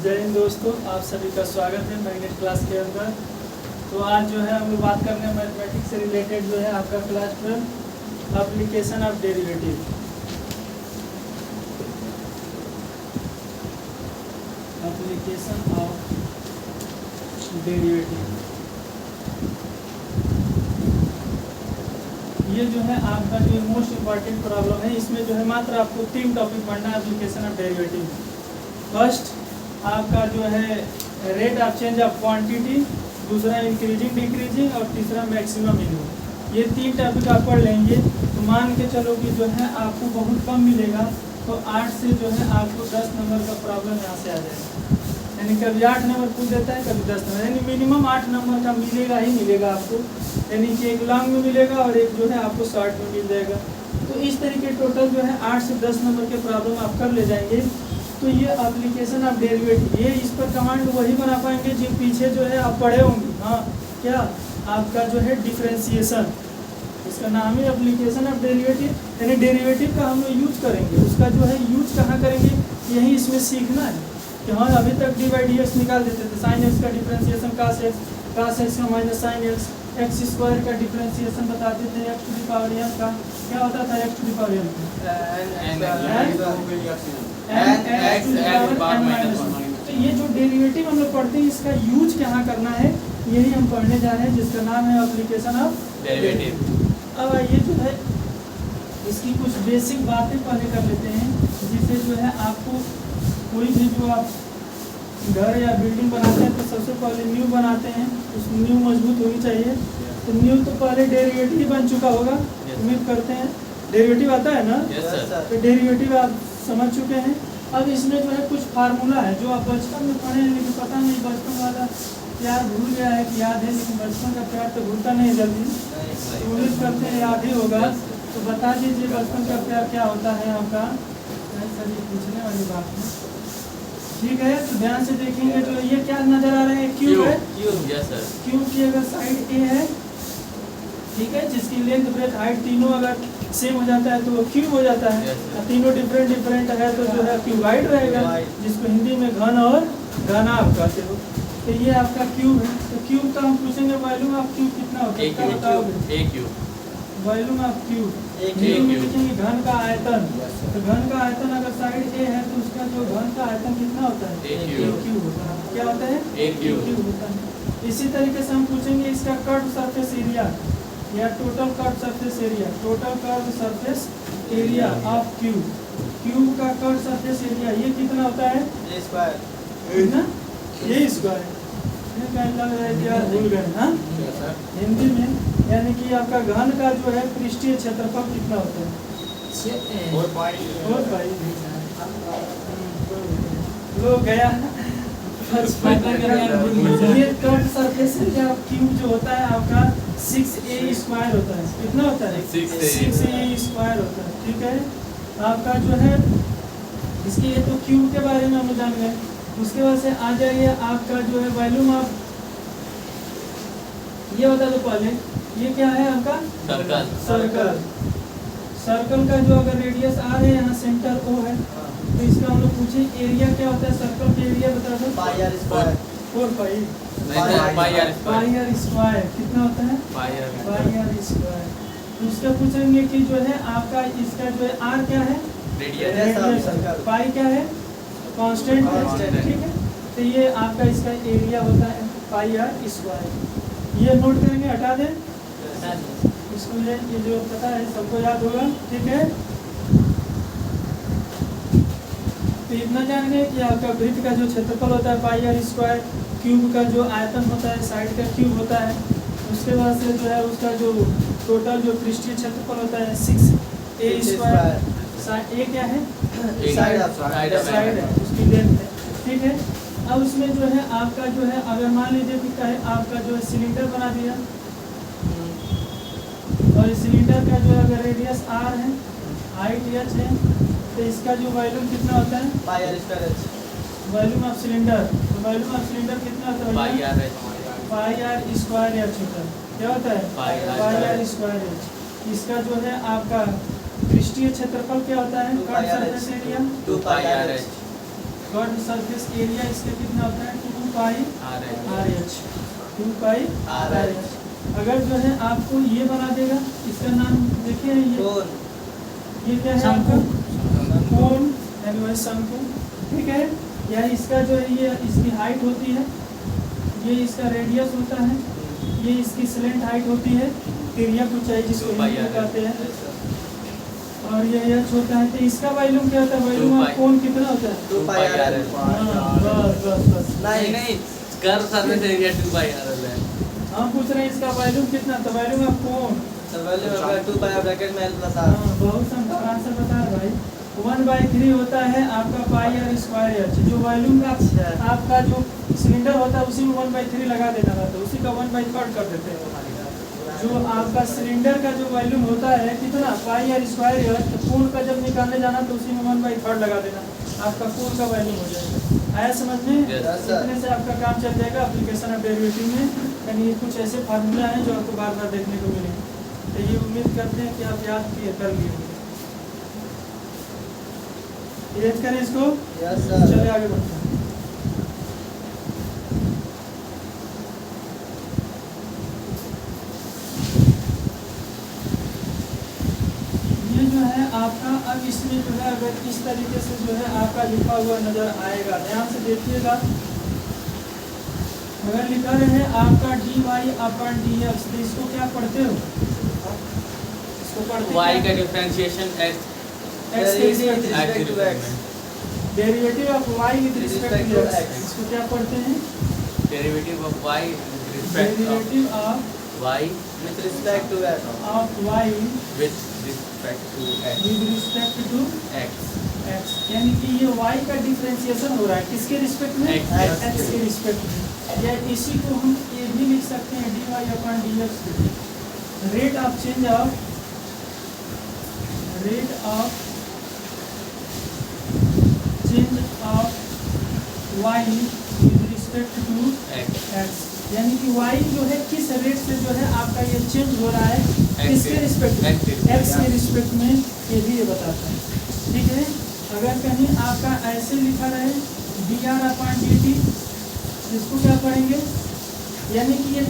जय हिंद दोस्तों, आप सभी का स्वागत है मैग्नेट क्लास के अंदर। तो आज जो है हम लोग बात करने हैं मैथमेटिक्स से रिलेटेड जो है आपका class 12 application of derivative. Application of derivative ये जो है आपका जो मोस्ट इम्पॉर्टेंट प्रॉब्लम है। इसमें जो है मात्र आपको 3 टॉपिक पढ़ना है एप्लीकेशन ऑफ डेरिवेटिव। फर्स्ट आपका जो है rate of change of quantity, दूसरा इंक्रीजिंग डिक्रीजिंग और तीसरा मैक्सिमम मिनिमम। ये 3 टॉपिक आप पढ़ लेंगे तो मान के चलो कि जो है आपको बहुत कम मिलेगा। तो 8 से जो है आपको 10 नंबर का प्रॉब्लम यहाँ से आ जाएगा। यानी कभी 8 नंबर पूछ देता है, कभी 10 नंबर, यानी मिनिमम 8 नंबर का मिलेगा ही मिलेगा आपको। यानी कि एक लॉन्ग में मिलेगा और एक जो है आपको शॉर्ट में मिल जाएगा। तो इस तरीके टोटल जो है 8 से 10 नंबर के प्रॉब्लम आप कर ले जाएंगे। तो ये एप्लीकेशन ऑफ डेरिवेटिव, ये इस पर कमांड वही बना पाएंगे जो पीछे जो है आप पढ़े होंगे। हाँ, क्या आपका जो है डिफरेंशिएशन, इसका नाम है एप्लीकेशन ऑफ डेरिवेटिव। यानी डेरिवेटिव का हम लोग यूज करेंगे, उसका जो है यूज कहाँ करेंगे, यही इसमें सीखना है। कि हाँ, अभी तक डी बाई डी एक्स निकाल देते थे, साइन एक्स का डिफरेंशिएशन कास एक्स का minus sine x, x square का डिफरेंशिएशन बताते थे, x to the power n का क्या होता था, x to the power n तो ये जो डेरिवेटिव हम लोग पढ़ते हैं इसका यूज कहाँ करना है, यही हम पढ़ने जा रहे हैं, जिसका नाम है एप्लीकेशन ऑफ डेरिवेटिव। अब ये जो है इसकी कुछ बेसिक बातें पहले कर लेते हैं, जिससे जो है आपको कोई भी जो आप घर या बिल्डिंग बनाते हैं तो सबसे पहले न्यू बनाते हैं, उस न्यू मजबूत होनी चाहिए। तो न्यू तो पहले डेरिवेटिव बन चुका होगा, उम्मीद करते हैं डेरिवेटिव आता है ना। तो डेरिवेटिव आप समझ चुके हैं। अब इसमें जो है कुछ फार्मूला है जो आप बचपन में पढ़े हैं, लेकिन पता नहीं बचपन वाला प्यार भूल गया है कि याद है, लेकिन बचपन का प्यार तो भूलता नहीं जल्दी। उम्मीद करते हैं याद ही होगा। तो बता दीजिए बचपन का प्यार क्या होता है आपका, सर ये पूछने वाली बात है। ठीक है, तो ध्यान से देखेंगे। तो ये क्या नजर आ रहा है, क्यूब है। क्यूब की अगर साइड ए है, ठीक है, जिसकी लेंथ ब्रेथ हाइट तीनों अगर सेम हो जाता है तो वो क्यूब हो जाता है। तीनों डिफरेंट है तो जो है क्यूबाइड रहेगा, जिसको हिंदी में घन और घनाभ कहते हो। तो ये आपका क्यूब है। तो क्यूब का हम पूछेंगे वॉल्यूम ऑफ क्यूब कितना होता है, क्या बताओगे? वॉल्यूम ऑफ क्यूब लिखेंगे घन का आयतन। तो घन का आयतन अगर साइड ए है तो उसका जो घन का आयतन कितना होता है, एक क्यूब होता है। क्या होता है, एक क्यूब होता है। इसी तरीके से हम पूछेंगे इसका कर्व सरफेस एरिया या total curve surface area, total curve surface area of cube. Cube का कर्व सरफेस एरिया ये कितना होता है, ये स्क्वायर ना, ये स्क्वायर। लग रहा है कि यार भूल गए ना हिंदी में। यानी कि आपका घन का जो है पृष्ठीय क्षेत्रफल कितना होता है, 4 पाई। लो गया ये curve surface area of cube जो होता है आपका 6a स्क्वायर होता है। कितना होता है, 6a स्क्वायर होता है। ठीक है, आपका जो है इसके ये तो क्यूब के बारे में हम जान गए। उसके बाद से आ जाइए आपका जो है वॉल्यूम ऑफ, ये होता है तो पहले ये क्या है आपका सर्कल। सर्कल का जो अगर रेडियस r है, यहाँ सेंटर O है, तो इसका हम लोग पूछे एरिया क्या होता है, सर्कल का एरिया बता दो। पाई r स्क्वायर, 4 पाई r स्क्वायर कितना होता है, पाई r स्क्वायर। उसका पूछेंगे कि जो है आपका इसका जो है r क्या है, रेडियस, पाई क्या है, कांस्टेंट है। ठीक है, तो ये आपका इसका एरिया होता है पाई r स्क्वायर। ये नोट करेंगे, हटा दें इसको, ये जो पता है सबको याद होगा। ठीक है, तो इतना जान गए कि आपका वृत्त का जो क्षेत्रफल होता है पाई r स्क्वायर, क्यूब का जो आयतन होता है साइड का क्यूब होता है। उसके बाद से जो है उसका जो टोटल जो पृष्ठीय क्षेत्रफल होता है 6a स्क्वायर। ए क्या है, साइड है, उसकी लेंथ है। ठीक है, अब उसमें जो है आपका जो है अगर मान लीजिए कि है आपका जो है सिलेंडर बना दिया, और इस सिलेंडर का जो है अगर रेडियस r है, हाइट h है, तो इसका जो वॉल्यूम कितना होता है, पाई r square h। Volume of cylinder, तो वॉल्यूम ऑफ सिलेंडर कितना होता है, पाई r स्क्वायर h होता है। क्या होता है, पाई r स्क्वायर h। इसका जो है आपका पृष्ठीय क्षेत्रफल क्या होता है, कर्व सरफेस एरिया, 2 पाई r h। Curve surface area इसका कितना होता है 2 पाई RH 2 पाई RH। अगर जो है आपको ये बना देगा, इसका नाम देखिए ये क्या है आपका कोन यानी वह शंकु, ठीक है। या इसका जो है ये इसकी हाइट होती है, ये इसका रेडियस होता है, ये इसकी स्लेंट हाइट होती है, तिर्यक ऊंचाई जिसको कहते हैं, और ये एच होता है। तो इसका वॉल्यूम क्या होता है, वॉल्यूम ऑफ कोन कितना होता है 2 पाई RL। बस नहीं कर्व सरफेस एरिया 2 पाई RL है। हम पूछ रहे हैं इसका वॉल्यूम कितना, तो volume of cone volume 2 pi bracket में L प्लस R। बहुत संभव आंसर बता रहे भाई। 1/3 होता है आपका पाई R स्क्वायर एच, जो वॉल्यूम का आपका जो सिलेंडर होता है उसी में 1/3 लगा देना था, तो उसी का 1/3 कर देते हैं। जो आपका सिलेंडर का जो वॉल्यूम होता है कितना पाई R स्क्वायर एच, तो कोन का जब निकालने जाना तो उसी में 1/3 लगा देना, आपका कोन का वॉल्यूम हो जाएगा। आया समझ में? इतने से आपका काम चल जाएगा एप्लीकेशन ऑफ डेरिवेटिव में। यानी ये कुछ ऐसे फार्मूला हैं जो आपको बार बार देखने को मिलेंगे। तो ये उम्मीद करते हैं कि आप याद किए कर लिए होंगे। याद करें इसको। Yes sir. चलिए आगे बढ़ते हैं। ये जो है आपका, अब इसमें जो है अगर इस तरीके से जो है आपका लिखा हुआ नजर आएगा, ध्यान से देखिएगा। अगर लिखा रहे आपका dy/dx, तो इसको क्या पढ़ते हो, इसको पढ़ते y का differentiation x derivative of y with respect to x, इसको क्या पढ़ते हैं, derivative of y with respect derivative of y with respect to x। Of y with respect to x with respect to x। यानी कि ये y का differentiation हो रहा है किसके रिस्पेक्ट में, x के रिस्पेक्ट में। या इसी को हम ये भी लिख सकते हैं dy/dx, rate of change of y with respect to x। यानी कि y जो है किस रेट से जो है आपका ये चेंज हो रहा है किसके रिस्पेक्ट में, x के रिस्पेक्ट में, ये भी ये बताता है, ठीक है। अगर कहीं आपका ऐसे लिखा रहे dr/dt, इसको क्या पढ़ेंगे, यानी कि ये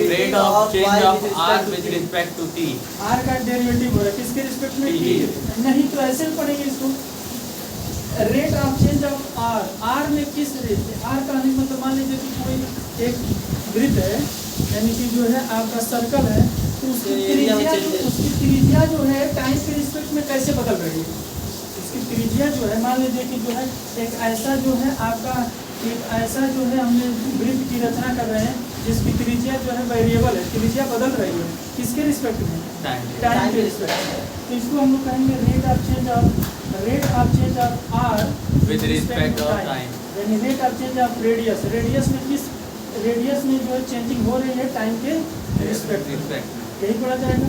rate of change of r with respect to t। r का डेरिवेटिव हो रहा है किसके रिस्पेक्ट में, t। नहीं तो ऐसे पढ़ेंगे इसको, rate of change of r में किस रेट से, r का नहीं मतलब मान लीजिए कि कोई एक वृत्त है, यानी कि जो है आपका सर्कल है, तो उसकी त्रिज्या जो है टाइम के रिस्पेक्ट में कैसे बदल रही है। इसकी त्रिज्या जो है मान लीजिए कि जो है एक ऐसा जो है आपका, एक ऐसा जो है हमने वृत्त की रचना कर रहे हैं जिसकी त्रिज्या जो है वेरिएबल है, त्रिज्या बदल रही है किसके रिस्पेक्ट में, टाइम के रिस्पेक्ट में। तो इसको हम लोग कहेंगे rate of change of r with respect of time. यानी rate of change of radius, radius में किस रेडियस में जो है चेंजिंग हो रही है टाइम के रिस्पेक्ट में, यही पढ़ा जाएगा।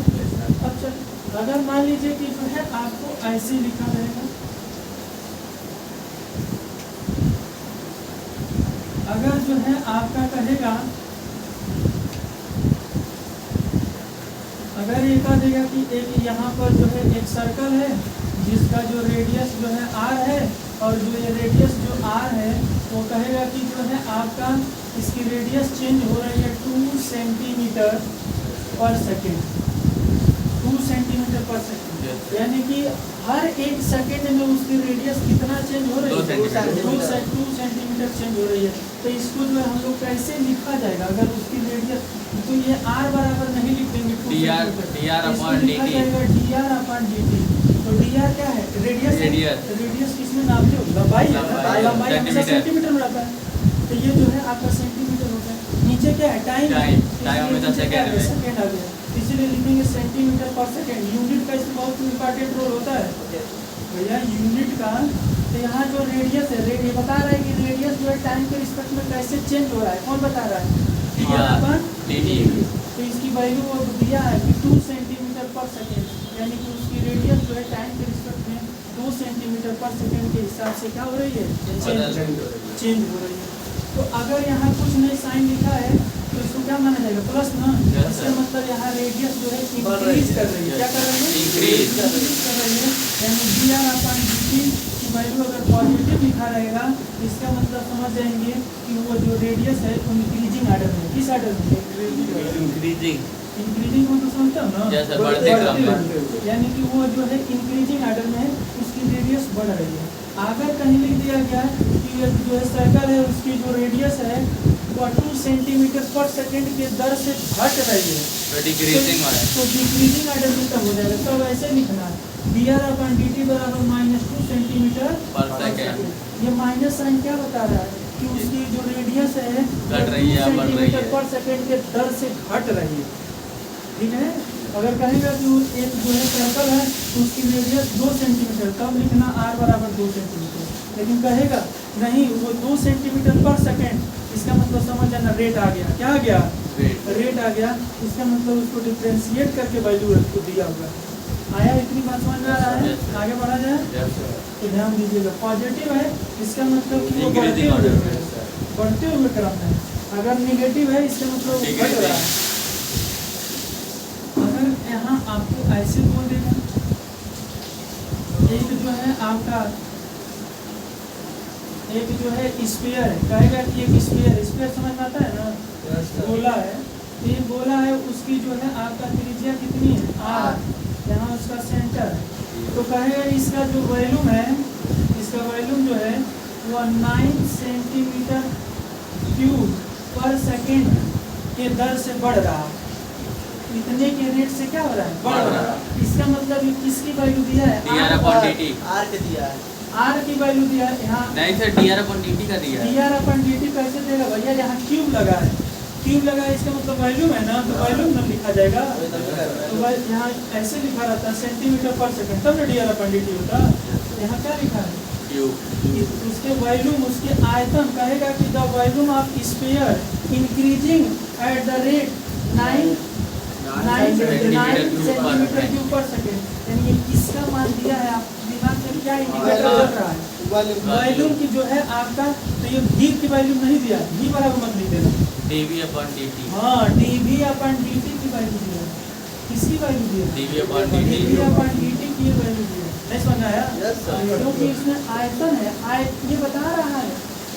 अब चल अगर मान लीजिए कि जो है आपको ऐसे लिखा रहेगा, अगर जो है आपका कहेगा, अगर ये कह देगा कि एक यहाँ पर जो है एक सर्कल है जिसका जो रेडियस जो है r है, और जो ये रेडियस जो r है वो कहेगा कि जो है आपका इसकी रेडियस चेंज हो रही है 2 सेंटीमीटर पर सेकेंड, 2 सेंटीमीटर पर सेकेंड। यानी कि हर एक सेकेंड में उसकी रेडियस कितना चेंज हो रही है, 2 सेंटीमीटर चेंज हो रही है। तो इसको जो है हम लोग कैसे लिखा जाएगा, अगर उसकी रेडियस, तो ये r बराबर नहीं लिख देंगे, dr/dt। तो dr क्या है, रेडियस किसमें नापते हो, लंबाई हमेशा सेंटीमीटर में रहता है, तो ये जो है आपका सेंटीमीटर होता है। नीचे क्या है, टाइम हमेशा सेकेंड आ गया, इसीलिए लिखेंगे सेंटीमीटर पर सेकेंड। यूनिट का इसमें बहुत इम्पोर्टेंट रोल होता है भैया, यूनिट का। तो यहाँ जो रेडियस है, ये बता रहा है कि रेडियस जो है टाइम के रिस्पेक्ट में कैसे चेंज हो रहा है, कौन बता रहा है, तो इसकी वैल्यू वो दिया है कि 2 सेंटीमीटर पर सेकेंड, यानी कि उसकी रेडियस जो है टाइम के रिस्पेक्ट में 2 सेंटीमीटर पर सेकेंड के हिसाब से क्या हो रही है, चेंज हो रही है। तो अगर यहाँ कुछ नहीं साइन लिखा है तो इसको क्या माना जाएगा, प्लस ना, इसका मतलब यहाँ रेडियस जो है इंक्रीज कर रही है, क्या कर रही है, इंक्रीज कर रही है। यानी dr/dt इसकी वैल्यू अगर पॉजिटिव लिखा रहेगा इसका मतलब समझ जाएंगे कि वो जो रेडियस है वो इंक्रीजिंग आर्डर में, किस आर्डर में? इंक्रीजिंग इंक्रीजिंग को तो समझते हो ना, जैसे बढ़ते क्रम में। यानी कि वो जो है इंक्रीजिंग आर्डर में है, उसकी रेडियस बढ़ रही है। अगर कहीं लिख दिया गया कि ये जो है सर्कल है उसकी जो रेडियस है वो 2 सेंटीमीटर पर सेकंड के दर से घट रही है, तो डिक्रीजिंग है। तो डिक्रीजिंग आर्डर में कब हो जाएगा? तब ऐसे लिखना है dr/dt बराबर -2 सेंटीमीटर पर सेकंड। ये माइनस साइन क्या बता रहा है कि उसकी जो रेडियस है घट रही है, बढ़ रही है। पर सेकंड के दर से घट रही है। ठीक है, अगर कहेगा कि वो एक जो है सर्कल है तो उसकी रेडियस 2 सेंटीमीटर, तब लिखना r बराबर 2 सेंटीमीटर। लेकिन कहेगा नहीं वो 2 सेंटीमीटर पर सेकंड, इसका मतलब समझ जाना रेट आ गया। क्या आ गया? रेट आ गया। इसका मतलब उसको डिफरेंशिएट करके वैल्यू उसको दिया हुआ है। आया? इतनी बात समझ में आ रहा है? आगे बढ़ा जाए तो ध्यान दीजिएगा, पॉजिटिव है इसका मतलब कि वो बढ़ते हुए क्रम में, अगर निगेटिव है इसका मतलब वो घट रहा है। अगर यहाँ आपको ऐसे बोल देगा, एक जो है आपका एक जो है स्फीयर है, कहेगा कि एक स्फीयर समझ में आता है ना, गोला है, ये गोला है, उसकी जो है आपका त्रिज्या कितनी है? r, यहाँ उसका सेंटर है। तो कहेगा इसका जो वॉल्यूम है, इसका वॉल्यूम जो है वो 9 सेंटीमीटर क्यूब पर सेकंड के दर से बढ़ रहा है। इतने के रेट से क्या हो रहा है? बढ़ रहा है। इसका मतलब ये किसकी वैल्यू दिया है? dr/dt। आर के दिया है, r की वैल्यू दिया है यहाँ। नहीं सर, dr/dt का दिया है। dr/dt कैसे देगा भैया? यहाँ क्यूब लगा है, क्यूब लगा है, इसका मतलब वॉल्यूम है ना, तो वॉल्यूम ना लिखा जाएगा। तो यहाँ ऐसे लिखा रहता है सेंटीमीटर पर सेकंड, तब ना dr/dt होता। यहाँ क्या लिखा है? क्यूब। उसके वॉल्यूम, उसके आयतन, कहेगा कि the volume of sphere increasing at the rate 9 centimetre cube पर सेकंड। यानी ये किसका मान दिया है? आप दिमाग में क्या इंडिकेटर चल रहा है? वॉल्यूम की जो है आपका, तो ये v की वैल्यू नहीं दिया, v बराबर मत लिख देना, dv/dt। हाँ dv/dt की वैल्यू दिया। किसकी वैल्यू दिया? dv/dt। dv/dt की वैल्यू दिया। नहीं समझ आया? Yes, sir. क्योंकि इसमें आयतन है, ये बता रहा है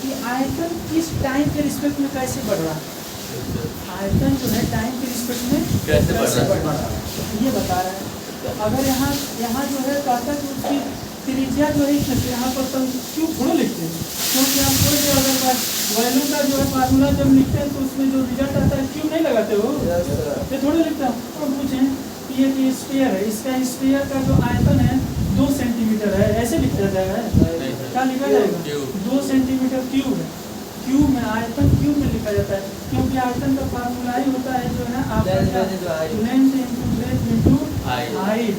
कि आयतन किस टाइम के रिस्पेक्ट में कैसे बढ़ रहा है। आयतन जो है टाइम के रिस्पेक्ट में कैसे बढ़ रहा है, ये बता रहा है। तो अगर यहाँ जो है कहता कि उसकी त्रिज्या जो है इसमें, यहाँ पर तो क्यों थोड़ा लिखते हैं, क्योंकि हम कोई भी अगर वैल्यू का जो है फार्मूला जब लिखते हैं तो उसमें जो रिजल्ट आता है क्यों नहीं लगाते हो, ये थोड़ा लिखते हैं। और पूछें कि ये स्फीयर है, इसका स्फीयर का जो आयतन है 2 सेंटीमीटर है, ऐसे लिखा जाएगा? क्या लिखा जाएगा? 2 सेंटीमीटर क्यूब है। क्यूब में आयतन क्यूब में लिखा जाता है, क्योंकि आयतन का फार्मूला ही होता है जो है आपका length into breadth into height.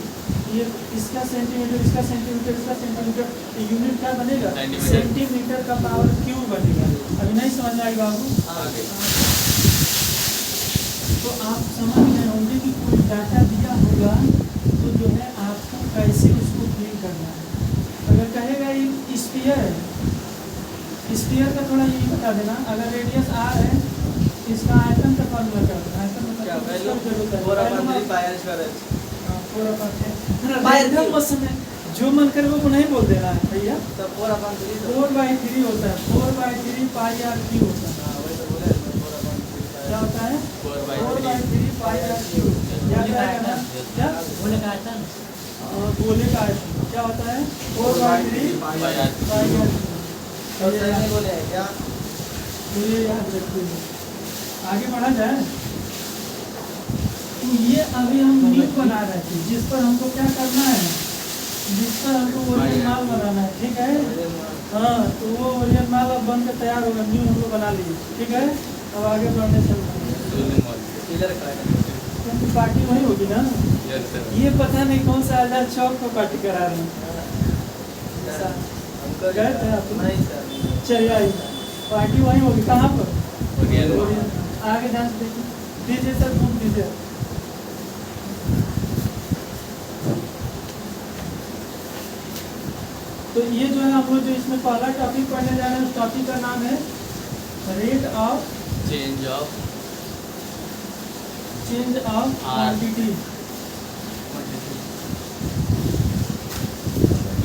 ये इसका सेंटीमीटर, इसका सेंटीमीटर, इसका सेंटीमीटर, तो यूनिट क्या बनेगा? सेंटीमीटर का पावर क्यूब बनेगा। अभी नहीं समझ में आएगा आपको? तो आप समझ गए होंगे कि कोई डाटा दिया होगा तो जो है आपको कैसे उसको फिल करना है। अगर कहेगा ये स्फीयर है, स्फीयर का थोड़ा ये बता देना, अगर रेडियस r है इसका आयतन का फॉर्मूला क्या होता है? आयतन जो मन करे वो नहीं बोल देना है भैया, 4/3 होता है, 4/3 पाई r क्यूब होता है। क्या होता है? 4/3 पाई r क्यूब। याद रहेगा ना? क्या गोले का आयतन? गोले का आयतन क्या होता है? 4/3 पाई r क्यूब। क्या ये याद रखिए। आगे बढ़ा जाए तो ये अभी हम न्यू बना रहे थे, जिस पर हमको क्या करना है, जिस पर हमको ओरिजिनल माल बनाना है। ठीक है, हाँ, तो वो ओरिजिनल माल अब बन के तैयार होगा, न्यू हमको बना लीजिए। ठीक है, अब आगे बढ़ने चलते हैं। पार्टी वही होगी ना? ये पता नहीं कौन सा आजाद चौक पर पार्टी करा रहे हैं। गए थे आप? नहीं सर। चलिए आइए, पार्टी वही होगी। कहाँ पर? आगे ध्यान से देखिए, दीजिए सर, बुक दीजिए। तो ये जो है हम लोग जो इसमें पहला टॉपिक पढ़ने जा रहे हैं, उस टॉपिक का नाम है rate of change of quantity.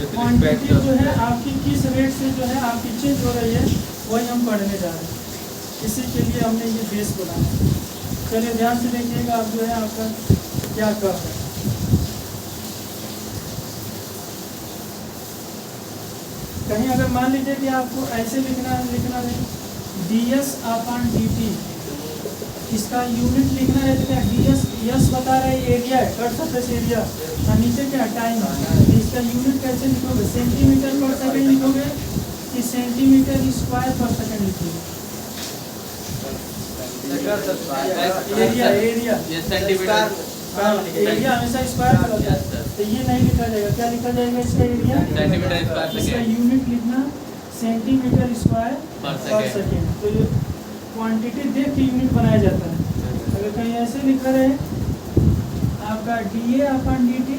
Quantity जो है आपकी किस रेट से जो है आपकी चेंज हो रही है वही हम पढ़ने जा रहे हैं। इसी के लिए हमने ये बेस बनाया। चलिए ध्यान से देखिएगा आप जो है आपका क्या कर रहे हैं। कहीं अगर मान लीजिए कि आपको ऐसे लिखना है ds अपॉन dt, इसका यूनिट लिखना है तो क्या ds यस बता रहे एरिया है, कट सरफेस एरिया, और नीचे क्या टाइम है। इसका यूनिट कैसे लिखोगे, सेंटीमीटर पर सेकंड लिखोगे कि सेंटीमीटर स्क्वायर पर सेकंड लिखोगे। एरिया ये सेंटीमीटर एरिया हमेशा स्क्वायर में होता है, तो ये नहीं लिखा जाएगा। क्या लिखा जाएगा इसका एरिया, सेंटीमीटर स्क्वायर इसका सेकंड यूनिट लिखना सेंटीमीटर स्क्वायर पर पर सेकेंड। तो ये क्वांटिटी देख के यूनिट बनाया जाता है। अगर कहीं ऐसे लिखा रहे आपका DA अपॉन DT,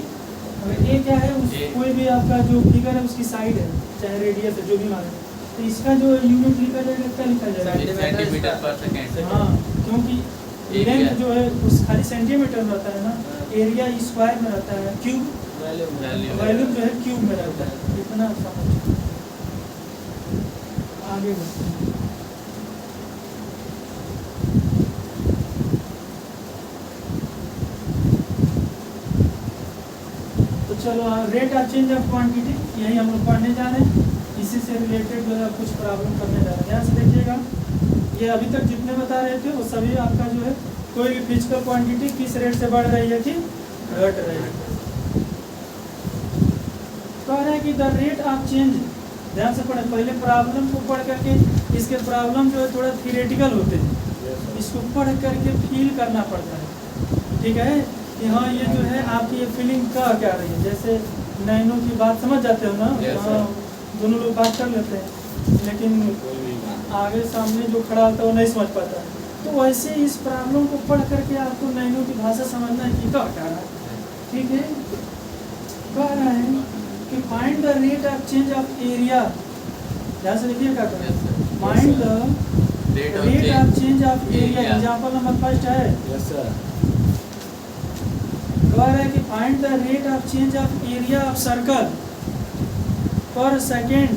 अगर ए क्या है उस कोई भी आपका जो फिगर है उसकी साइड है, चाहे रेडियस है जो भी माने, तो इसका जो यूनिट लिखा जाएगा क्या लिखा जाएगा, सेंटीमीटर पर सेकंड। हाँ, क्योंकि लेंथ जो है उस खाली सेंटीमीटर में रहता है ना, एरिया स्क्वायर में रहता है, क्यूब वॉल्यूम जो है क्यूब में रहता है। इतना समझ आगे बढ़ते हैं। तो चलो rate of change of quantity यही हम लोग पढ़ने जा रहे हैं। इसी से रिलेटेड जो है कुछ प्रॉब्लम करने जा रहे हैं। ध्यान से देखिएगा, ये अभी तक जितने बता रहे थे वो सभी आपका जो है कोई भी फिजिकल क्वांटिटी किस रेट से बढ़ रही है कि घट रही है। कह रहा है कि द रेट ऑफ चेंज, ध्यान से पढ़े, पहले प्रॉब्लम को पढ़ करके, इसके प्रॉब्लम जो है थोड़ा थियोरेटिकल होते हैं, इसको पढ़ करके फील करना पड़ता है। ठीक है कि हाँ ये जो है आपकी ये फीलिंग कह क्या रही है। जैसे नैनो की बात समझ जाते हो ना, हाँ दोनों लोग बात कर लेते हैं, लेकिन आगे सामने जो खड़ा होता है वो नहीं समझ पाता है। तो वैसे इस प्रॉब्लम को पढ़ करके आपको नैनो की भाषा समझना है कि क्या कह रहा है। ठीक है, कह रहा है कि find the rate of change of area. ध्यान से देखिए क्या कर रहा है, find the rate of change of area. Example number first है, कह रहा है कि find the rate of change of area of circle पर सेकेंड।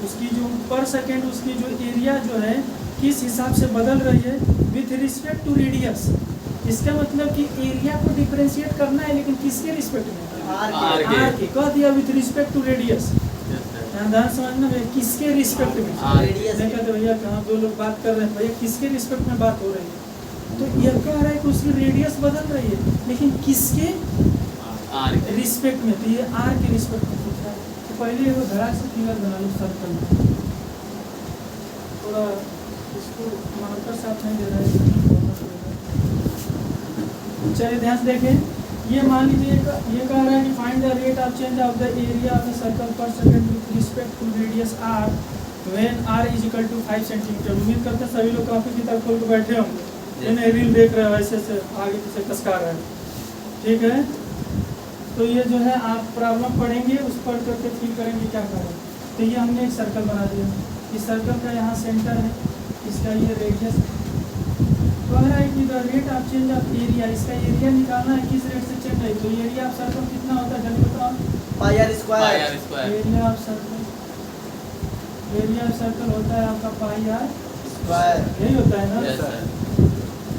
उसकी जो पर सेकेंड उसकी जो एरिया जो है किस हिसाब से बदल रही है विथ रिस्पेक्ट टू रेडियस। इसका मतलब कि एरिया को डिफरेंशिएट करना है, लेकिन किसके रिस्पेक्ट में, आर के। कह दिया विथ रिस्पेक्ट टू रेडियस। ध्यान समझना भैया, किसके रिस्पेक्ट में। नहीं कहते भैया कहाँ दो लोग बात कर रहे हैं, भैया किसके रिस्पेक्ट में बात हो रही है। तो यह कह रहा है कि उसकी रेडियस बदल रही है, लेकिन किसके रिस्पेक्ट में। तो ये आर के रिस्पेक्ट में पूछ रहा है। तो पहले वो धड़ा से फिगर बना लो सर्कल में, थोड़ा इसको मार्कर साथ नहीं दे रहा है। चलिए ध्यान से देखें, ये मान लीजिए ये कह रहा है कि find the rate of change of the area of the circle per second with respect to radius R when R is equal to 5 centimetre. उम्मीद करते हैं सभी लोग काफी किताब खोल के बैठे होंगे, मैंने रील देख रहे हो ऐसे से आगे पीछे कसका रहे हैं। ठीक है, तो ये जो है आप प्रॉब्लम पढ़ेंगे, उस पर करके फील करेंगे क्या करें। तो ये हमने एक सर्कल बना दिया, इस सर्कल का यहाँ सेंटर है, इसका ये रेडियस कह रहा है कि the rate of change of area. इसका एरिया निकालना है किस रेट से चेंज है। तो एरिया ऑफ सर्कल कितना होता है जल्दी बताओ, pi R square. Area of circle, area of circle होता है आपका पाई आर स्क्वायर, यही होता है ना। yes,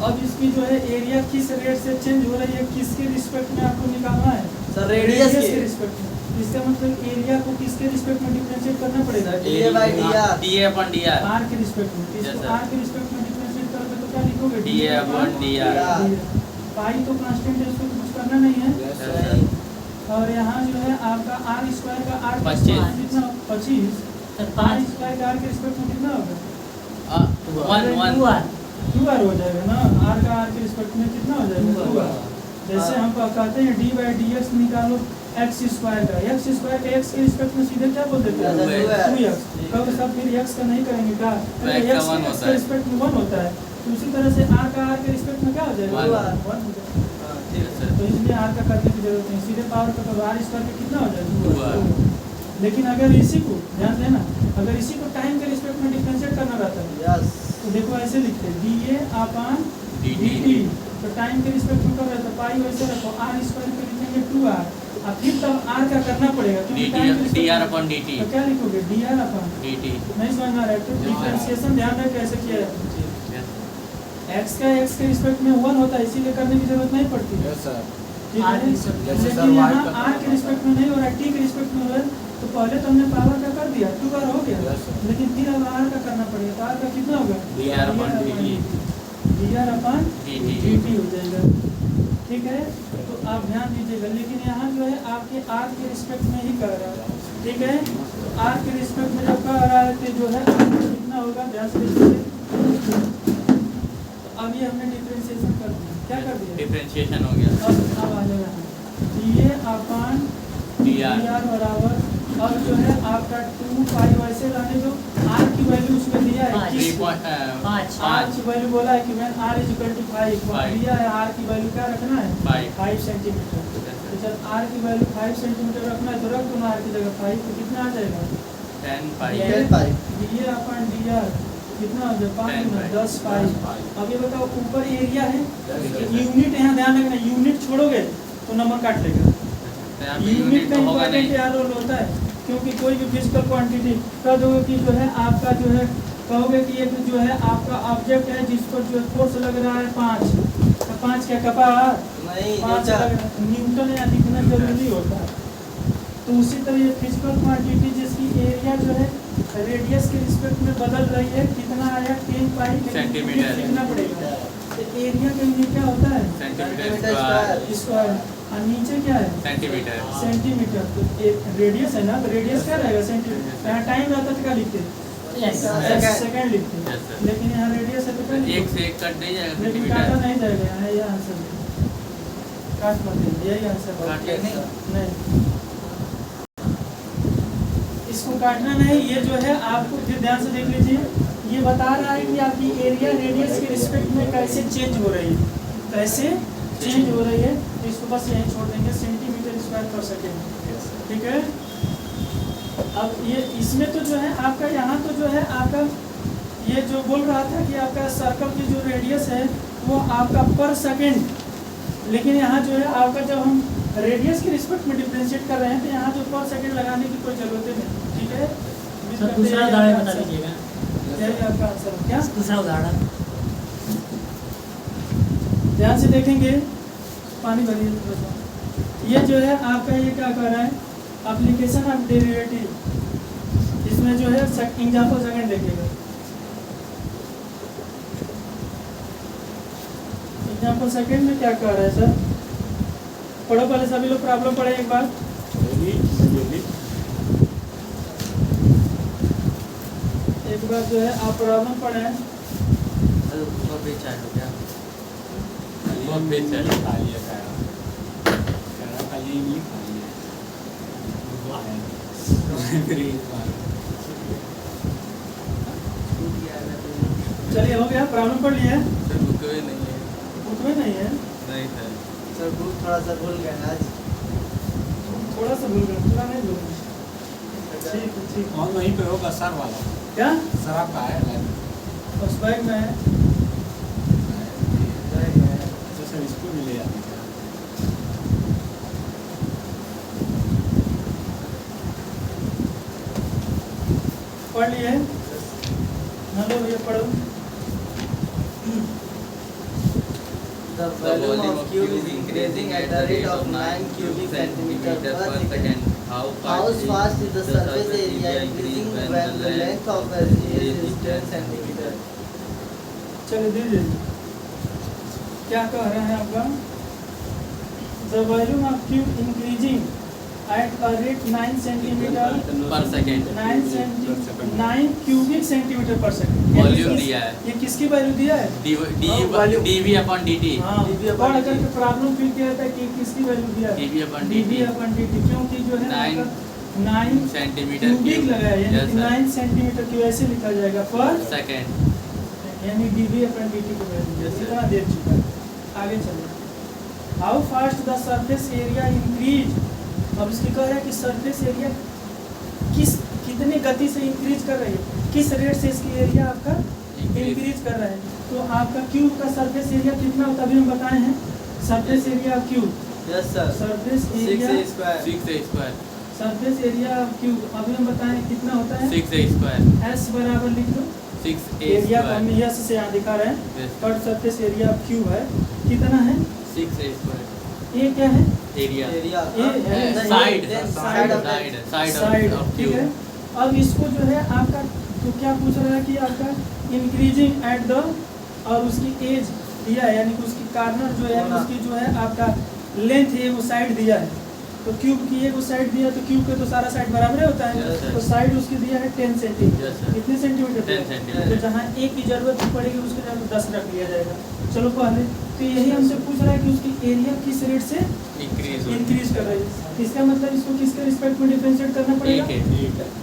अब इसकी जो है एरिया किस रेट से चेंज हो रही है, किसके रिस्पेक्ट में आपको निकालना है, सर रेडियस के रिस्पेक्ट में। इसका मतलब एरिया को किसके रिस्पेक्ट में डिफरेंशिएट करना पड़ेगा, DA by DR, DA upon DR, R के रिस्पेक्ट में। Yes, इसको sir. आर के रिस्पेक्ट में डिफरेंशिएट करोगे तो क्या लिखोगे, DA upon DR। पाई तो कांस्टेंट है, इसको कुछ करना नहीं है। नहीं, और यहाँ जो है आपका आर स्क्वायर का आर 25 कितना 25, आर स्क्वायर का आर के रिस्पेक्ट में कितना होगा, 1 2 आर हो जाएगा ना। आर का आर के रिस्पेक्ट में कितना हो जाएगा, 2 आर। जैसे हम कहते हैं डी बाई डी एक्स निकालो एक्स स्क्वायर का, एक्स स्क्वायर का एक्स के रिस्पेक्ट में सीधे क्या बोल देते हैं, 2x। कब सब फिर एक्स का नहीं करेंगे क्या, एक्स के रिस्पेक्ट में 1 होता है। तो उसी तरह से आर का आर के रिस्पेक्ट में क्या हो जाएगा, 1 हो जाएगा। तो इसलिए आर का करने की जरूरत नहीं, सीधे पावर का तो आर स्क्वायर का कितना हो जाएगा, 2। लेकिन अगर इसी को ध्यान देना, अगर इसी को टाइम के रिस्पेक्ट में डिफरेंशिएट करना रहता है यस, तो देखो ऐसे लिखते हैं DA अपॉन DT। तो टाइम के रिस्पेक्ट में कर रहे तो पाई वैसे रखो, आर स्क्वायर पे लिखेंगे 2r, और फिर तब आर का करना पड़ेगा क्योंकि टाइम की D R upon D T, तो क्या लिखोगे डी आर अपन डी टी। नहीं समझ में आ रहा है तो डिफरेंशिएशन ध्यान रख कैसे किया जाता है। एक्स का एक्स के रिस्पेक्ट में 1 होता है इसीलिए करने की जरूरत नहीं पड़ती है। Yes sir. ठीक है लेकिन यहाँ आर के रिस्पेक्ट में नहीं हो रहा है टी के रिस्पेक्ट में हो रहा है तो पहले तो हमने पावर का कर दिया 2 बार हो गया Yes, sir. लेकिन फिर अब आर का करना पड़ेगा तो आर का कितना होगा dr upon dt, dr अपन dt। dt हो जाएगा। ठीक है तो आप ध्यान दीजिएगा लेकिन यहाँ जो है आपके आर के रिस्पेक्ट में ही कर रहा है। ठीक है तो आर के रिस्पेक्ट में जब कर रहा है तो जो है कितना होगा ध्यान से देखिए। तो अब ये हमने डिफरेंशिएशन कर दिया क्या कर दिया डिफरेंशिएशन हो गया। अब आ जाएगा ये अपन डी आर dr बराबर अब जो है आपका 2 पाई वैसे लाने जो r की वैल्यू उसमें दिया है थ्री किस पॉइंट r की वैल्यू बोला है कि मैं r = 5 Five। दिया है r की वैल्यू क्या रखना है 5 सेंटीमीटर। तो जब r की वैल्यू 5 सेंटीमीटर रखना है तो रख दो r की जगह 5 तो कितना आ जाएगा 10 पाई। ये 10 पाई। ये अपन dr कितना हो जाएगा 5 10 में पाई। 10 पाई। अब ये बताओ ऊपर एरिया है यूनिट यहाँ ध्यान रखना यूनिट छोड़ोगे तो नंबर काट लेगा। यूनिट का इम्पोर्टेंट यार रोल होता है क्योंकि कोई भी फिजिकल क्वांटिटी कह दोगे कि जो है आपका जो है कहोगे कि एक जो है आपका ऑब्जेक्ट है जिस पर जो फोर्स लग रहा है 5 तो 5 क्या कपा नहीं 5 न्यूटन या लिखना जरूरी होता है। तो उसी तरह ये फिजिकल क्वांटिटी जिसकी एरिया जो है रेडियस के रिस्पेक्ट में बदल रही है कितना आया 10 पाई सेंटीमीटर। लिखना पड़ेगा। तो एरिया का यूनिट क्या होता है सेंटीमीटर स्क्वायर, स्क्वायर और नीचे क्या है सेंटीमीटर। सेंटीमीटर। तो एक रेडियस है ना तो रेडियस क्या रहेगा सेंटीमीटर। यहाँ टाइम रहता तो क्या लिखते सेकंड लिखते Yes, sir। लेकिन यहाँ रेडियस है तो क्या एक लिखते? से एक कट नहीं जाएगा लेकिन काटा सेंटीमीटर। नहीं जाएगा यहाँ ये आंसर काट मत देना, यही आंसर है। काटना नहीं? नहीं इसको काटना नहीं। ये जो है आपको फिर ध्यान से देख लीजिए ये बता रहा है कि आपकी एरिया रेडियस के रिस्पेक्ट में कैसे चेंज हो रही है कैसे चेंज हो रही है। तो इसको बस यहीं छोड़ देंगे सेंटीमीटर स्क्वायर पर सेकेंड। ठीक है अब ये इसमें तो जो है आपका यहाँ तो जो है आपका ये जो बोल रहा था कि आपका सर्कल की जो रेडियस है वो आपका पर सेकेंड लेकिन यहाँ जो है आपका जब हम रेडियस के रिस्पेक्ट में डिफरेंशिएट कर रहे हैं तो यहाँ जो पर सेकेंड लगाने की कोई जरूरत नहीं। ठीक है सर दूसरा उदाहरण बता दीजिएगा। यही आपका आंसर है। क्या दूसरा उदाहरण ध्यान से देखेंगे पानी भरिए थोड़ा सा। ये जो है आपका ये क्या कर रहा है एप्लीकेशन ऑफ डेरिवेटिव इसमें जो है एग्जाम्पल सेकंड देखिएगा। एग्जाम्पल सेकंड में क्या कर रहा है सर पढ़ो पहले सभी लोग प्रॉब्लम पढ़े एक बार। एक बार जो है आप प्रॉब्लम पढ़े हैं बहुत बेचार हो गया, बहुत बेचार। चलिए हो गया प्रॉब्लम पढ़ लिया सर बुक में नहीं है। बुक में नहीं है नहीं सर। सर बुक थोड़ा सा भूल गए ना आज। थोड़ा सा भूल गए पूरा नहीं भूल गए। ठीक है ठीक और वहीं पे होगा सर वाला क्या सर आपका है उस बैग में है तो सर इसको भी ले आते हैं। पढ़ लिए ना लो ये पढ़ो। The volume of cube is increasing at the rate of 9 cubic centimeter per second. How fast is the surface area increasing when the length of the area is 10 centimeter? चलिए दीजिए क्या कह रहे हैं आपका The volume of cube increasing at a rate 9 centimeter पर second 9 cubic centimeter per second। Volume दिया है। ये किसकी वैल्यू दिया है dv अपॉन dt, हाँ और अगर के प्रॉब्लम फिर क्या था कि किसकी वैल्यू दिया है dv अपॉन dv dt अपन dt क्योंकि जो है 9 9 सेंटीमीटर क्यूबिक लगाया Yes, यानी sir। 9 सेंटीमीटर क्यूब ऐसे लिखा जाएगा पर सेकेंड। यानी dv अपन dt की वैल्यू Yes, sir। इतना दे चुका है। आगे चलिए how fast the surface area increase. अब इसकी कह रहा है कि सरफेस एरिया कितने गति से इंक्रीज कर रही है किस रेट से इसकी एरिया आपका इंक्रीज कर रहा है। तो आपका क्यूब का सरफेस एरिया कितना होता है अभी हम बताए हैं surface area cube Yes sir. Surface 6 area a square. 6a square. Surface area cube अभी हम बताएं कितना होता है 6a square. एस बराबर लिख लो 6a एरिया को square. हमने यस से यहाँ दिखा रहे हैं Yes. Cut surface area cube है कितना है 6a square. ये क्या है Area. Area. A- Side. Side of Side. that. Side side of ठीक है cube. अब इसको जो है आपका तो क्या पूछ रहा है कि आपका इंक्रीजिंग एट द और उसकी एज दिया है यानी कि उसकी कार्नर जो है कोना। उसकी जो है आपका लेंथ है वो साइड दिया है तो क्यूब की एक साइड दिया तो क्यूब के तो सारा साइड बराबर ही होता है Yes, sir. तो साइड उसकी दिया है 10 सेंटीमीटर Yes, sir. कितने सेंटीमीटर 10 सेंटीमीटर. तो जहाँ एक की जरूरत पड़ेगी उसके जगह 10 रख लिया जाएगा चलो पहले तो यही हमसे पूछ रहा है कि उसकी एरिया किस रेट से Increase. इंक्रीज कर रही है इसका मतलब इसको किसके रिस्पेक्ट में डिफरेंशिएट करना पड़ेगा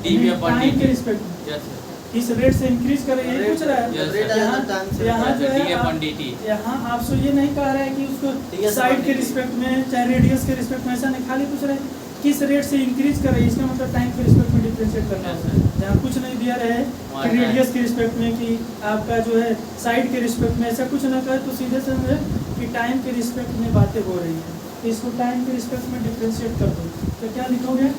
dv upon टाइम के dt. रिस्पेक्ट में Yes sir. इस रेट से इंक्रीज कर रही है ये पूछ रहा है Yes, sir. Rate यहाँ as the time से यहाँ जो d है upon dt. यहाँ आपसे ये नहीं कह रहा है कि उसको DS साइड upon के dt. रिस्पेक्ट में चाहे रेडियस के रिस्पेक्ट में ऐसा नहीं खाली पूछ रहा है किस रेट से इंक्रीज कर रही है इसका मतलब टाइम के रिस्पेक्ट में डिफरेंशिएट करना Yes, है यहाँ कुछ नहीं दिया रहे वहाँ कि time. रेडियस के रिस्पेक्ट में कि आपका जो है साइड के रिस्पेक्ट में ऐसा कुछ ना कहे तो सीधे से हमें कि टाइम के रिस्पेक्ट में बातें हो रही है तो इसको टाइम के रिस्पेक्ट में डिफरेंशिएट कर दो तो क्या लिखोगे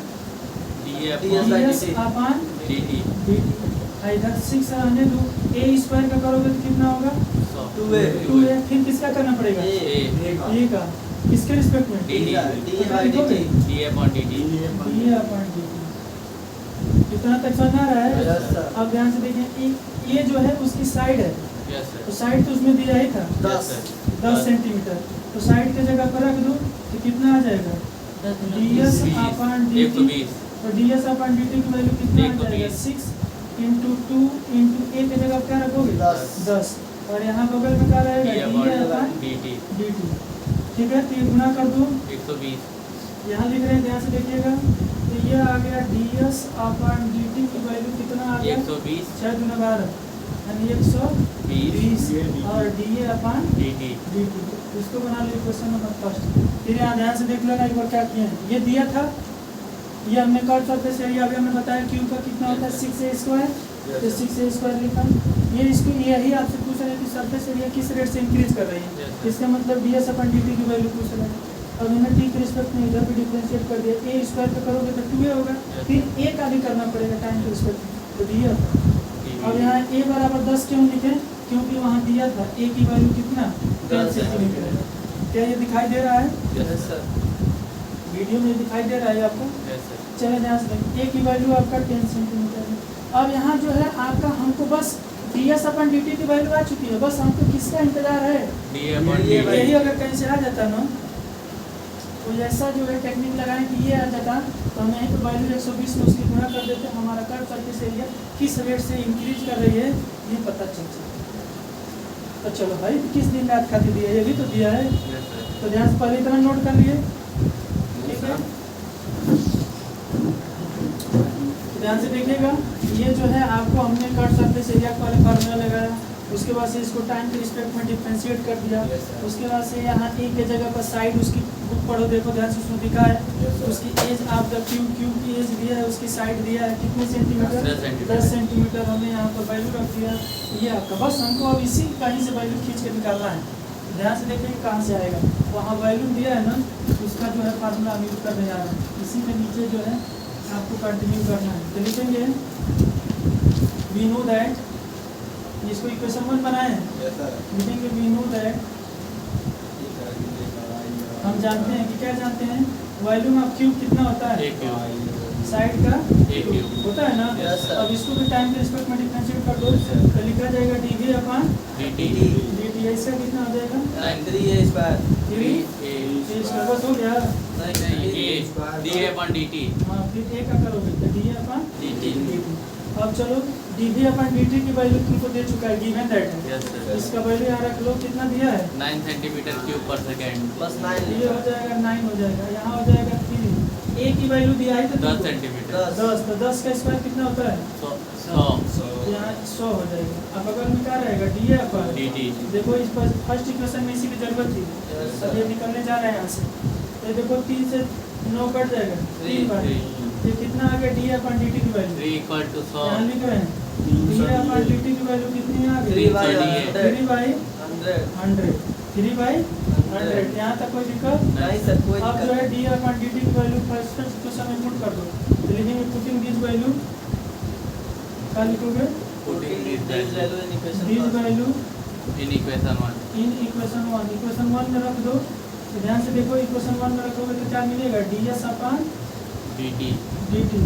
d DS upon by ds upon dt. dt इधर 6 रहने दो a स्क्वायर का करोगे तो कितना होगा So 2a. 2 है फिर किसका करना पड़ेगा A. ये का किसके रिस्पेक्ट में dt. D by dt. d upon dt. ये अपॉन dt कितना तक समझ आ रहा है Yes sir. अब ध्यान से देखिए ये जो है उसकी साइड है Yes तो sir. साइड तो उसमें दिया ही था Yes sir. 10 सेंटीमीटर तो साइड के जगह पर रख दो तो कितना आ जाएगा ds अपॉन dt 120. तो ds अपॉन dt की वैल्यू कितना आ जाएगा 120. 6 इंटू 2 इंटू a के जगह क्या रखोगे 10 और यहाँ बगल में क्या रहेगा d d upon upon dt. dt ठीक है तो ये गुना कर दो 120. यहाँ लिख रहे हैं ध्यान से देखिएगा तो ये आ गया ds अपॉन dt की वैल्यू कितना आ गया 120. 6 गुना 12 यानी 120 और dA अपॉन dt. dt इसको बना लो क्वेश्चन नंबर फर्स्ट फिर यहाँ ध्यान से देख लेना एक बार क्या किए हैं ये दिया था ये हमने कट सरफेस एरिया अभी हमने बताया क्यू का कितना होता है 6a स्क्वायर तो 6a स्क्वायर लिखा ये इसको यही आपसे पूछ रहे हैं कि सरफेस एरिया किस रेट से इंक्रीज कर रही है Yes. इसका मतलब ds अपॉन dt की वैल्यू पूछ रहे हैं अब हमने t के रिस्पेक्ट में इधर भी डिफरेंशिएट कर दिया a स्क्वायर पे करोगे तो 2a होगा Yes. फिर a का भी करना पड़ेगा टाइम के रिस्पेक्ट में तो दिया अब यहाँ a बराबर 10 क्यों लिखे क्योंकि वहाँ दिया था a की वैल्यू कितना 10 सेंटीमीटर है क्या ये दिखाई दे रहा है Yes sir. वीडियो में दिखाई दे रहा है आपको Yes sir. चले ध्यान से देखिए a की वैल्यू आपका 10 सेंटीमीटर है अब यहाँ जो है आपका हमको बस ds अपन dt की वैल्यू आ चुकी है बस हमको किसका इंतजार है d upon ये dt. यही अगर कहीं से आ जाता ना तो ऐसा जो है टेक्निक लगाएं कि ये आ जाता तो हम यहीं पर वैल्यू 120 में उसकी गुणा कर देते हमारा कर्व सरफेस एरिया किस रेट से इंक्रीज कर रही है ये पता चल सकता तो चलो भाई किस दिन रात खाती दिया ये भी तो दिया है Yes sir. तो ध्यान से पहले इतना नोट कर लिए ठीक है ध्यान से देखिएगा ये जो है आपको हमने कट सरफेस एरिया का वाले फार्मूला लगाया उसके बाद से इसको टाइम के रिस्पेक्ट में डिफरेंशिएट कर दिया Yes, sir. उसके बाद से यहाँ ए के जगह पर साइड उसकी बुक पढ़ो देखो ध्यान से उसमें दिखा है Yes, sir. उसकी एज आप द क्यूब की एज दिया है उसकी साइड दिया है कितने सेंटीमीटर 10 सेंटीमीटर। 10 सेंटीमीटर हमने यहाँ पर वैल्यू रख दिया ये आपका बस हमको अब इसी कहीं से वैल्यू खींच के निकालना है ध्यान से देखिए कहाँ से आएगा वहाँ वैल्यू दिया है ना उसका जो है फार्मूला हम यूज करने जा रहे हैं इसी के नीचे जो है आपको कंटिन्यू करना है तो लिखेंगे वी नो दैट इसको इक्वेशन 1 बनाए हैं Yes sir. लिखेंगे वी नो दैट हम जानते हैं कि क्या जानते हैं वॉल्यूम ऑफ क्यूब कितना होता है A cube. साइड का A cube. होता है ना Yes, sir. अब इसको भी टाइम के रिस्पेक्ट में डिफरेंशिएट कर दो तो लिखा जाएगा dv अपॉन dt. dt इसका कितना हो जाएगा 3a square. 3a. ये इसका बस हो गया नहीं, a d upon dt. हाँ फिर a का करोगे तो d अपॉन dt. अब चलो dv अपॉन dt की वैल्यू तुमको दे चुका है गिवन दैट है Yes sir. इसका वैल्यू यहाँ रख लो कितना दिया है 9 centimeter cube per second. बस 9 ये हो जाएगा 9 हो जाएगा यहाँ हो जाएगा 3 a की वैल्यू दिया है तो 10 centimeter. 10 तो 10 का स्क्वायर कितना होता है 100. यहाँ 100 हो जाएगा अब अगर में क्या रहेगा डी अपॉन dt. देखो इस पर फर्स्ट इक्वेशन में इसी की जरूरत थी Yes, अब ये निकलने जा रहा है यहाँ से तो देखो 3 से 9 कट जाएगा 3 बार ये कितना आ गया डी अपॉन डी टी की वैल्यू 3 equal to यहाँ 100. लिख रहे हैं डी अपॉन डी टी की वैल्यू कितनी आ गई 3 by 38. 3 बाई 100. 100 3 बाई 100। यहाँ तक कोई दिक्कत नहीं सर कोई अब जो है दिक्कत डी अपॉन डी टी की वैल्यू फर्स्ट क्वेश्चन में पुट कर दो। तो लिखेंगे पुटिंग दिस वैल्यू, क्या लिखोगे? Putting नहीं। this this value value in equation this value in equation 1. In equation 1, equation 1 में रख दो। तो ध्यान से देखो इक्वेशन 1 में रखोगे तो क्या मिलेगा? D S upon dt D T.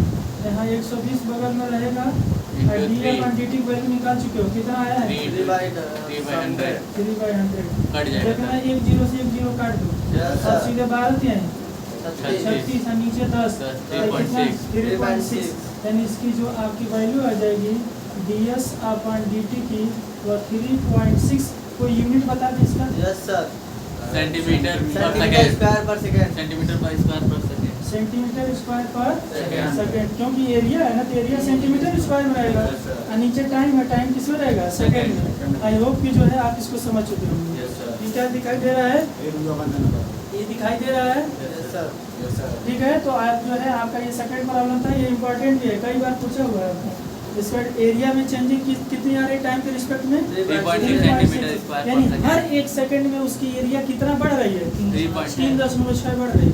यहाँ 120 बगल में रहेगा और D upon D T value निकाल चुके हो, कितना आया है? 3 3 by 3 by 100 3 बाई 100। कट देखना जाएगा। 1 0 से 1 0 काट दो, Yes, अब sir। सीधे 12 क्या है? 36 36 और नीचे 10 3.6 3.6, यानी इसकी जो आपकी वैल्यू आ जाएगी D S upon D T की वो 3.6। कोई यूनिट बता दें इसका? यस सर सेंटीमीटर पर सेंटीमीटर सेकंड, स्क्वायर पर सेकंड सेंटीमीटर पर स्क्वायर पर सेकंड। सेंटीमीटर स्क्वायर पर सेकंड। सेकंड, क्योंकि एरिया है ना तो एरिया सेंटीमीटर स्क्वायर में रहेगा और नीचे टाइम है, टाइम किस में रहेगा? सेकंड में। आई होप कि जो है आप इसको समझ चुके होंगे। यस सर ये क्या दिखाई दे रहा है? ये रुपया बंधन नंबर। ये दिखाई दे रहा है, यस सर यस सर। ठीक है। तो आप जो है आपका ये सेकंड प्रॉब्लम था, ये इंपॉर्टेंट भी है, कई बार पूछा हुआ है आपको। इसका एरिया में चेंजिंग कितनी आ रही है टाइम के रिस्पेक्ट में? 3.6 सेंटीमीटर स्क्वायर यानी पर हर सेकंड। एक सेकंड में उसकी एरिया कितना बढ़ रही है? 3.6 3.6 बढ़ रही है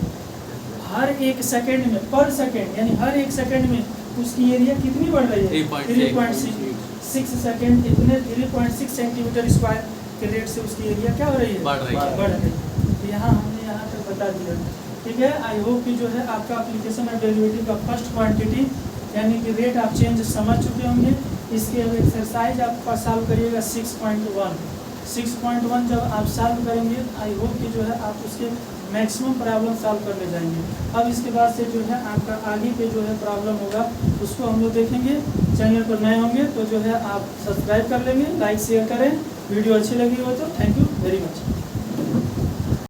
हर एक सेकंड में, पर सेकंड, यानी हर एक सेकंड में उसकी एरिया कितनी बढ़ रही है? 3.6 सेकंड, इतने 3.6 सेंटीमीटर स्क्वायर के रेट से उसकी एरिया क्या हो रही है? बढ़ रही है। बढ़ रही है। तो यहाँ हमने यहाँ तक बता दिया, ठीक है। आई होप कि जो है आपका एप्लीकेशन ऑफ डेरिवेटिव का फर्स्ट क्वांटिटी यानी कि रेट आप चेंज समझ चुके होंगे। इसके अब एक्सरसाइज आप सॉल्व करिएगा 6.1। 6.1 जब आप सॉल्व करेंगे आई होप कि जो है आप उसके मैक्सिमम प्रॉब्लम सॉल्व कर ले जाएंगे। अब इसके बाद से जो है आपका आगे पे जो है प्रॉब्लम होगा उसको हम लोग देखेंगे। चैनल पर नए होंगे तो जो है आप सब्सक्राइब कर लेंगे, लाइक शेयर करें। वीडियो अच्छी लगी हो तो थैंक यू वेरी मच।